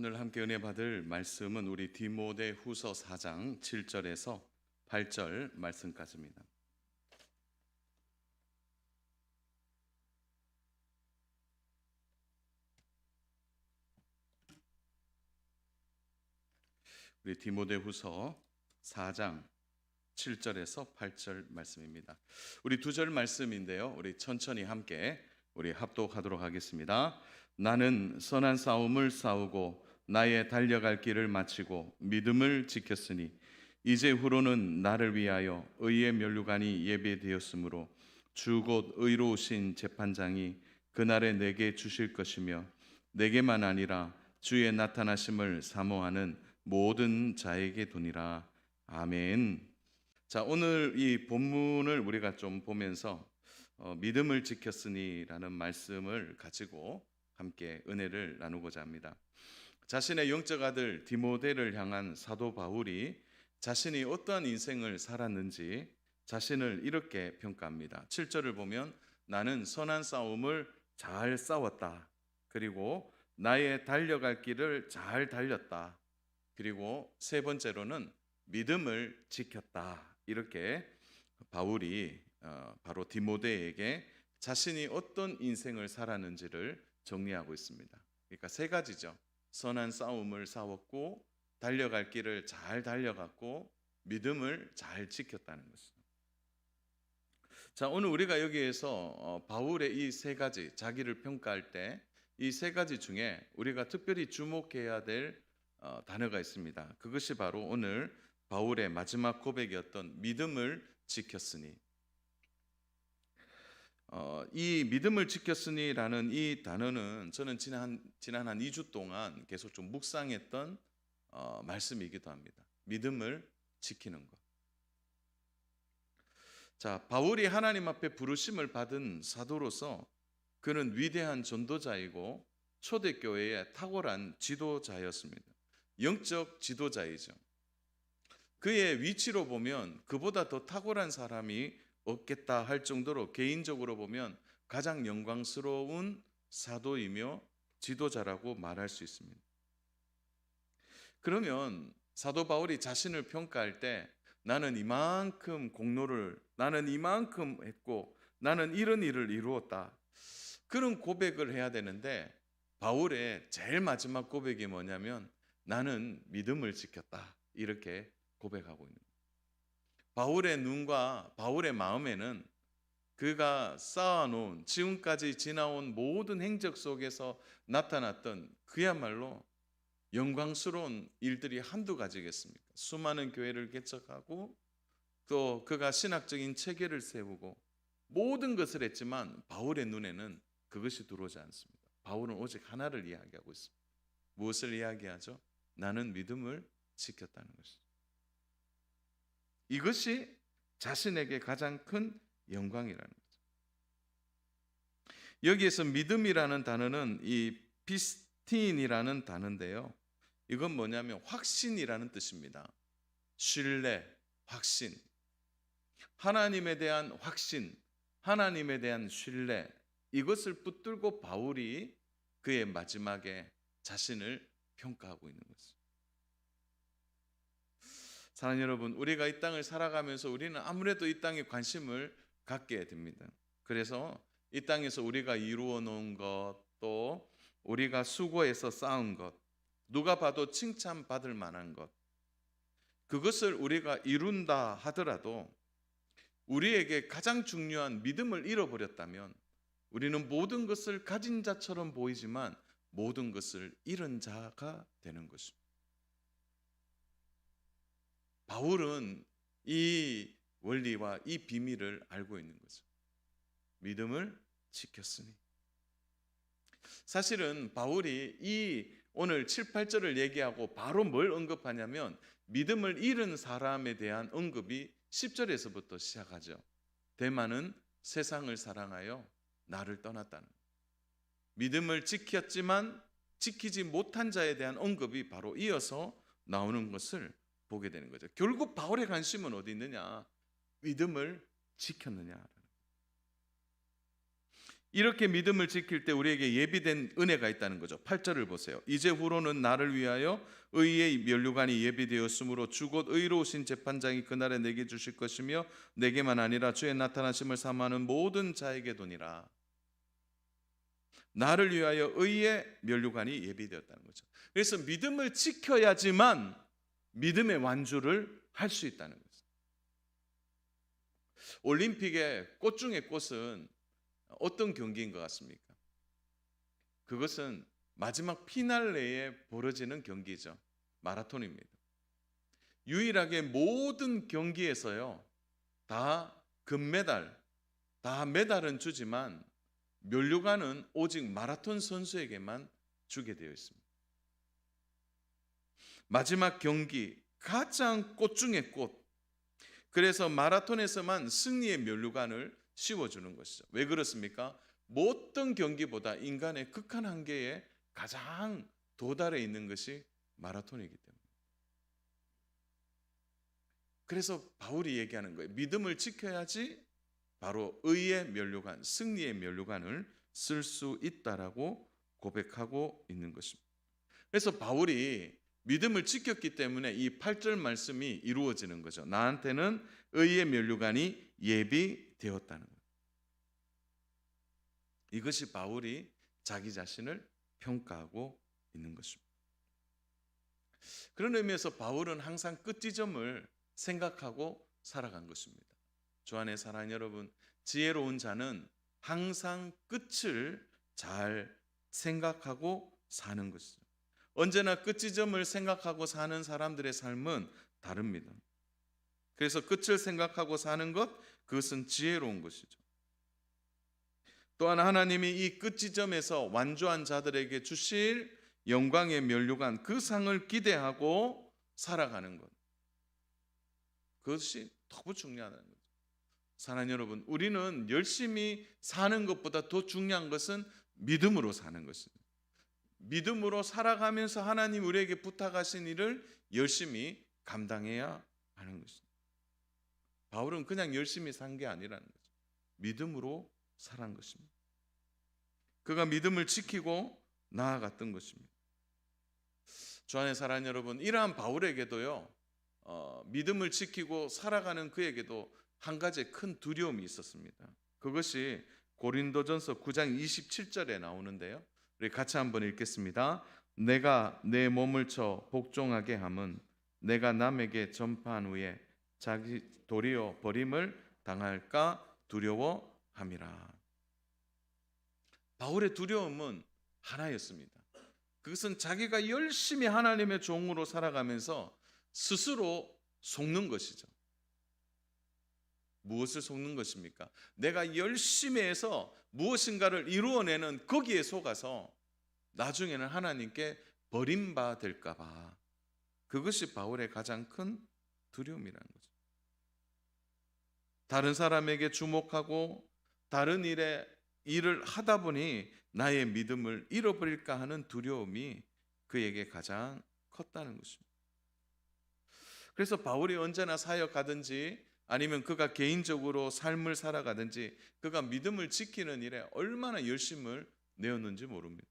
오늘 함께 은혜 받을 말씀은 우리 디모데후서 4장 7절에서 8절 말씀까지입니다. 우리 디모데후서 4장 7절에서 8절 말씀입니다. 우리 두 절 말씀인데요. 우리 천천히 함께 우리 합독하도록 하겠습니다. 나는 선한 싸움을 싸우고 나의 달려갈 길을 마치고 믿음을 지켰으니 이제 후로는 나를 위하여 의의 면류관이 예배되었으므로 주 곧 의로우신 재판장이 그날에 내게 주실 것이며 내게만 아니라 주의 나타나심을 사모하는 모든 자에게 도니라. 아멘. 자, 오늘 이 본문을 우리가 좀 보면서 믿음을 지켰으니라는 말씀을 가지고 함께 은혜를 나누고자 합니다. 자신의 영적 아들 디모데를 향한 사도 바울이 자신이 어떠한 인생을 살았는지 자신을 이렇게 평가합니다. 7절을 보면 나는 선한 싸움을 잘 싸웠다. 그리고 나의 달려갈 길을 잘 달렸다. 그리고 세 번째로는 믿음을 지켰다. 이렇게 바울이 바로 디모데에게 자신이 어떤 인생을 살았는지를 정리하고 있습니다. 그러니까 세 가지죠. 선한 싸움을 싸웠고 달려갈 길을 잘 달려갔고 믿음을 잘 지켰다는 것입니다. 자, 오늘 우리가 여기에서 바울의 이 세 가지 자기를 평가할 때 이 세 가지 중에 우리가 특별히 주목해야 될 단어가 있습니다. 그것이 바로 오늘 바울의 마지막 고백이었던 믿음을 지켰으니. 이 믿음을 지켰으니라는 이 단어는 저는 지난 한 2주 동안 계속 좀 묵상했던 말씀이기도 합니다. 믿음을 지키는 것. 자, 바울이 하나님 앞에 부르심을 받은 사도로서 그는 위대한 전도자이고 초대교회의 탁월한 지도자였습니다. 영적 지도자이죠. 그의 위치로 보면 그보다 더 탁월한 사람이 없겠다 할 정도로 개인적으로 보면 가장 영광스러운 사도이며 지도자라고 말할 수 있습니다. 그러면 사도 바울이 자신을 평가할 때 나는 이만큼 공로를, 나는 이만큼 했고 나는 이런 일을 이루었다, 그런 고백을 해야 되는데 바울의 제일 마지막 고백이 뭐냐면 나는 믿음을 지켰다, 이렇게 고백하고 있는 거예요. 바울의 눈과 바울의 마음에는 그가 쌓아놓은 지금까지 지나온 모든 행적 속에서 나타났던 그야말로 영광스러운 일들이 한두 가지겠습니까? 수많은 교회를 개척하고 또 그가 신학적인 체계를 세우고 모든 것을 했지만 바울의 눈에는 그것이 들어오지 않습니다. 바울은 오직 하나를 이야기하고 있습니다. 무엇을 이야기하죠? 나는 믿음을 지켰다는 것이죠. 이것이 자신에게 가장 큰 영광이라는 거죠. 여기에서 믿음이라는 단어는 이 피스틴이라는 단어인데요. 이건 뭐냐면 확신이라는 뜻입니다. 신뢰, 확신. 하나님에 대한 확신, 하나님에 대한 신뢰, 이것을 붙들고 바울이 그의 마지막에 자신을 평가하고 있는 것입니다. 사랑하는 여러분, 우리가 이 땅을 살아가면서 우리는 아무래도 이 땅에 관심을 갖게 됩니다. 그래서 이 땅에서 우리가 이루어 놓은 것, 또 우리가 수고해서 쌓은 것, 누가 봐도 칭찬받을 만한 것, 그것을 우리가 이룬다 하더라도 우리에게 가장 중요한 믿음을 잃어버렸다면 우리는 모든 것을 가진 자처럼 보이지만 모든 것을 잃은 자가 되는 것입니다. 바울은 이 원리와 이 비밀을 알고 있는 거죠. 믿음을 지켰으니. 사실은 바울이 이 오늘 7, 8절을 얘기하고 바로 뭘 언급하냐면 믿음을 잃은 사람에 대한 언급이 10절에서부터 시작하죠. 대만은 세상을 사랑하여 나를 떠났다는 거예요. 믿음을 지켰지만 지키지 못한 자에 대한 언급이 바로 이어서 나오는 것을 보게 되는 거죠. 결국 바울의 관심은 어디 있느냐? 믿음을 지켰느냐. 이렇게 믿음을 지킬 때 우리에게 예비된 은혜가 있다는 거죠. 8절을 보세요. 이제 후로는 나를 위하여 의의 면류관이 예비되었으므로 주 곧 의로우신 재판장이 그날에 내게 주실 것이며 내게만 아니라 주의 나타나심을 사모하는 모든 자에게도니라. 나를 위하여 의의 면류관이 예비되었다는 거죠. 그래서 믿음을 지켜야지만 믿음의 완주를 할 수 있다는 거죠. 올림픽의 꽃 중의 꽃은 어떤 경기인 것 같습니까? 그것은 마지막 피날레에 벌어지는 경기죠. 마라톤입니다. 유일하게 모든 경기에서요, 다 금메달, 다 메달은 주지만 면류관은 오직 마라톤 선수에게만 주게 되어 있습니다. 마지막 경기, 가장 꽃 중의 꽃. 그래서 마라톤에서만 승리의 면류관을 씌워주는 것이죠. 왜 그렇습니까? 모든 경기보다 인간의 극한 한계에 가장 도달해 있는 것이 마라톤이기 때문에. 그래서 바울이 얘기하는 거예요. 믿음을 지켜야지 바로 의의 면류관, 승리의 면류관을 쓸 수 있다라고 고백하고 있는 것입니다. 그래서 바울이 믿음을 지켰기 때문에 이 8절 말씀이 이루어지는 거죠. 나한테는 의의 면류관이 예비되었다는 거예요. 이것이 바울이 자기 자신을 평가하고 있는 것입니다. 그런 의미에서 바울은 항상 끝 지점을 생각하고 살아간 것입니다. 주 안에 사랑하는 여러분, 지혜로운 자는 항상 끝을 잘 생각하고 사는 것이죠. 언제나 끝 지점을 생각하고 사는 사람들의 삶은 다릅니다. 그래서 끝을 생각하고 사는 것, 그것은 지혜로운 것이죠. 또한 하나님이 이 끝 지점에서 완주한 자들에게 주실 영광의 면류관, 그 상을 기대하고 살아가는 것, 그것이 너무 중요하다는 거죠. 사랑하는 여러분, 우리는 열심히 사는 것보다 더 중요한 것은 믿음으로 사는 것입니다. 믿음으로 살아가면서 하나님 우리에게 부탁하신 일을 열심히 감당해야 하는 것입니다. 바울은 그냥 열심히 산 게 아니라는 거죠. 믿음으로 살아간 것입니다. 그가 믿음을 지키고 나아갔던 것입니다. 주 안에 사랑하는 여러분, 이러한 바울에게도요, 믿음을 지키고 살아가는 그에게도 한 가지 큰 두려움이 있었습니다. 그것이 고린도전서 9장 27절에 나오는데요. 우리 같이 한번 읽겠습니다. 내가 내 몸을 쳐 복종하게 함은 내가 남에게 전파한 후에 자기 도리어 버림을 당할까 두려워함이라. 바울의 두려움은 하나였습니다. 그것은 자기가 열심히 하나님의 종으로 살아가면서 스스로 속는 것이죠. 무엇을 속는 것입니까? 내가 열심히 해서 무엇인가를 이루어내는 거기에 속아서 나중에는 하나님께 버림받을까 봐. 그것이 바울의 가장 큰 두려움이라는 거죠. 다른 사람에게 주목하고 다른 일을 하다 보니 나의 믿음을 잃어버릴까 하는 두려움이 그에게 가장 컸다는 것입니다. 그래서 바울이 언제나 사역하든지 아니면 그가 개인적으로 삶을 살아가든지 그가 믿음을 지키는 일에 얼마나 열심을 내었는지 모릅니다.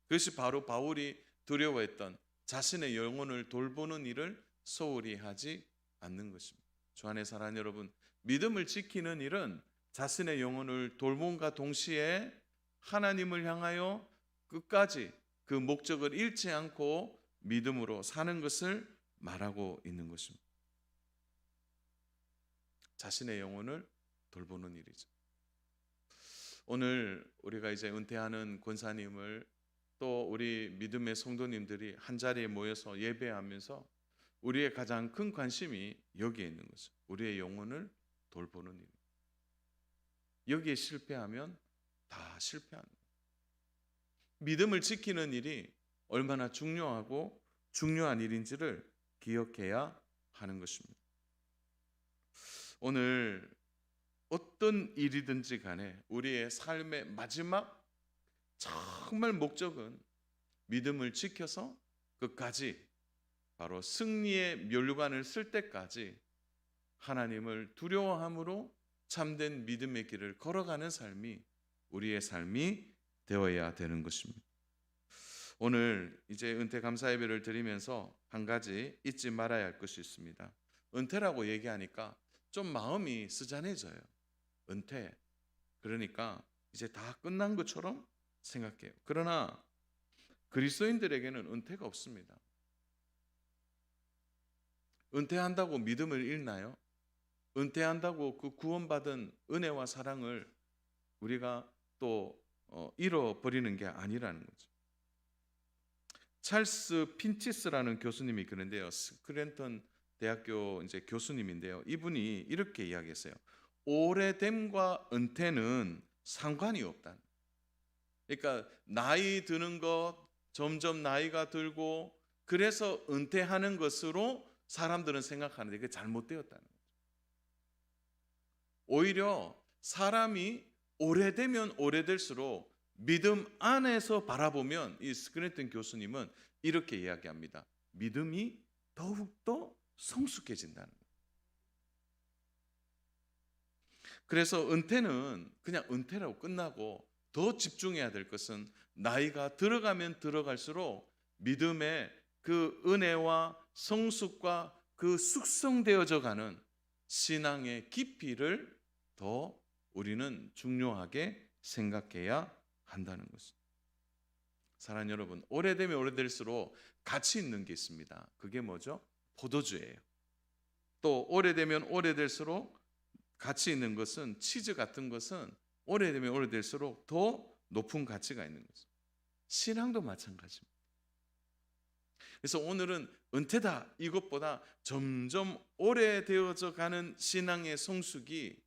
그것이 바로 바울이 두려워했던 자신의 영혼을 돌보는 일을 소홀히 하지 않는 것입니다. 주 안에 사랑하는 여러분, 믿음을 지키는 일은 자신의 영혼을 돌봄과 동시에 하나님을 향하여 끝까지 그 목적을 잃지 않고 믿음으로 사는 것을 말하고 있는 것입니다. 자신의 영혼을 돌보는 일이죠. 오늘 우리가 이제 은퇴하는 권사님을 또 우리 믿음의 성도님들이 한자리에 모여서 예배하면서 우리의 가장 큰 관심이 여기에 있는 거죠. 우리의 영혼을 돌보는 일. 여기에 실패하면 다 실패하는 거예요. 믿음을 지키는 일이 얼마나 중요하고 중요한 일인지를 기억해야 하는 것입니다. 오늘 어떤 일이든지 간에 우리의 삶의 마지막 정말 목적은 믿음을 지켜서 끝까지 바로 승리의 면류관을 쓸 때까지 하나님을 두려워함으로 참된 믿음의 길을 걸어가는 삶이 우리의 삶이 되어야 되는 것입니다. 오늘 이제 은퇴 감사 예배를 드리면서 한 가지 잊지 말아야 할 것이 있습니다. 은퇴라고 얘기하니까 좀 마음이 쓰잔해져요. 은퇴. 그러니까 이제 다 끝난 것처럼 생각해요. 그러나 그리스도인들에게는 은퇴가 없습니다. 은퇴한다고 믿음을 잃나요? 은퇴한다고 그 구원받은 은혜와 사랑을 우리가 또 잃어버리는 게 아니라는 거죠. 찰스 핀치스라는 교수님이 그런데요. 스크랜턴 대학교 이제 교수님인데요. 이분이 이렇게 이야기했어요. 오래됨과 은퇴는 상관이 없다. 그러니까 나이 드는 것, 점점 나이가 들고 그래서 은퇴하는 것으로 사람들은 생각하는데 그게 잘못되었다는 거죠. 오히려 사람이 오래되면 오래될수록 믿음 안에서 바라보면 이 스크랜턴 교수님은 이렇게 이야기합니다. 믿음이 더욱더 성숙해진다는 거예요. 그래서 은퇴는 그냥 은퇴라고 끝나고 더 집중해야 될 것은 나이가 들어가면 들어갈수록 믿음의 그 은혜와 성숙과 그 숙성되어져 가는 신앙의 깊이를 더 우리는 중요하게 생각해야 한다는 것입니다. 사랑하는 여러분, 오래되면 오래될수록 가치 있는 게 있습니다. 그게 뭐죠? 포도주예요. 또 오래되면 오래될수록 가치 있는 것은 치즈 같은 것은 오래되면 오래될수록 더 높은 가치가 있는 거죠. 신앙도 마찬가지입니다. 그래서 오늘은 은퇴다 이것보다 점점 오래되어져 가는 신앙의 성숙이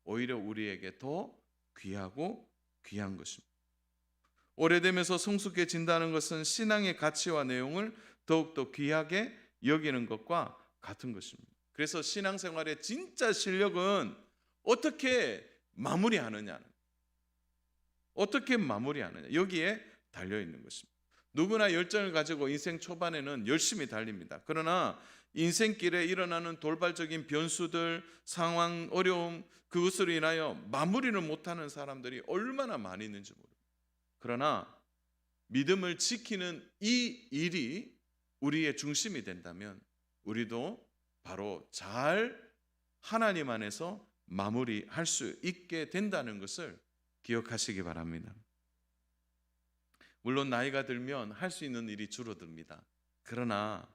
오히려 우리에게 더 귀하고 귀한 것입니다. 오래되면서 성숙해진다는 것은 신앙의 가치와 내용을 더욱더 귀하게 여기는 것과 같은 것입니다. 그래서 신앙생활의 진짜 실력은 어떻게 마무리하느냐, 여기에 달려있는 것입니다. 누구나 열정을 가지고 인생 초반에는 열심히 달립니다. 그러나 인생길에 일어나는 돌발적인 변수들, 상황, 어려움 그것으로 인하여 마무리를 못하는 사람들이 얼마나 많이 있는지 모릅니다. 그러나 믿음을 지키는 이 일이 우리의 중심이 된다면 우리도 바로 잘 하나님 안에서 마무리할 수 있게 된다는 것을 기억하시기 바랍니다. 물론 나이가 들면 할 수 있는 일이 줄어듭니다. 그러나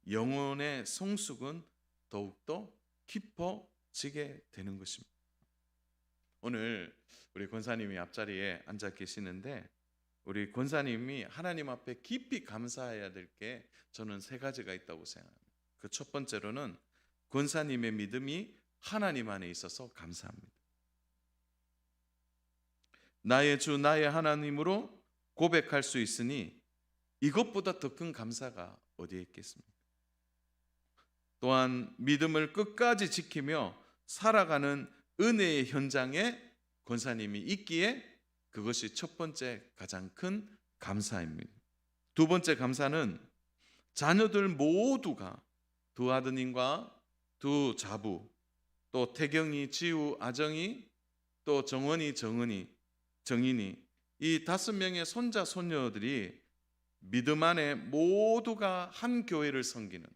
영혼의 성숙은 더욱더 깊어지게 되는 것입니다. 오늘 우리 권사님이 앞자리에 앉아 계시는데 우리 권사님이 하나님 앞에 깊이 감사해야 될 게 저는 세 가지가 있다고 생각합니다. 그 첫 번째로는 권사님의 믿음이 하나님 안에 있어서 감사합니다. 나의 주 나의 하나님으로 고백할 수 있으니 이것보다 더 큰 감사가 어디에 있겠습니까? 또한 믿음을 끝까지 지키며 살아가는 은혜의 현장에 권사님이 있기에 그것이 첫 번째 가장 큰 감사입니다. 두 번째 감사는 자녀들 모두가 두 아드님과 두 자부, 또 태경이, 지우, 아정이, 또 정원이, 정인이 이 5명의 손자 손녀들이 믿음 안에 모두가 한 교회를 섬기는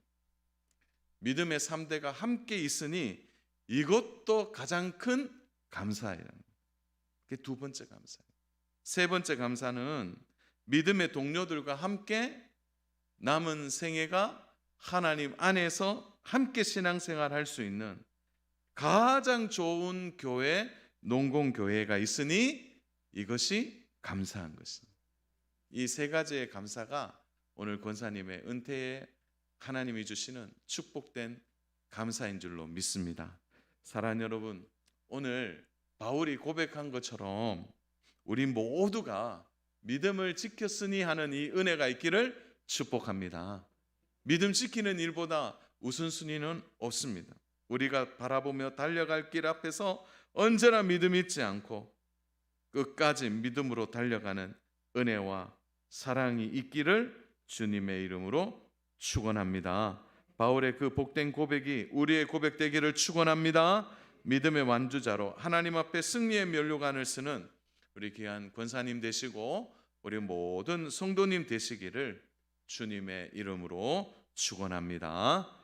믿음의 3대가 함께 있으니 이것도 가장 큰 감사예요. 그게 두 번째 감사예요. 세 번째 감사는 믿음의 동료들과 함께 남은 생애가 하나님 안에서 함께 신앙생활 할 수 있는 가장 좋은 교회, 농공교회가 있으니 이것이 감사한 것입니다. 이 세 가지의 감사가 오늘 권사님의 은퇴에 하나님이 주시는 축복된 감사인 줄로 믿습니다. 사랑하는 여러분, 오늘 바울이 고백한 것처럼 우리 모두가 믿음을 지켰으니 하는 이 은혜가 있기를 축복합니다. 믿음 지키는 일보다 우선순위는 없습니다. 우리가 바라보며 달려갈 길 앞에서 언제나 믿음 잊지 않고 끝까지 믿음으로 달려가는 은혜와 사랑이 있기를 주님의 이름으로 축원합니다. 바울의 그 복된 고백이 우리의 고백되기를 축원합니다. 믿음의 완주자로 하나님 앞에 승리의 면류관을 쓰는 우리 귀한 권사님 되시고 우리 모든 성도님 되시기를 주님의 이름으로 축원합니다.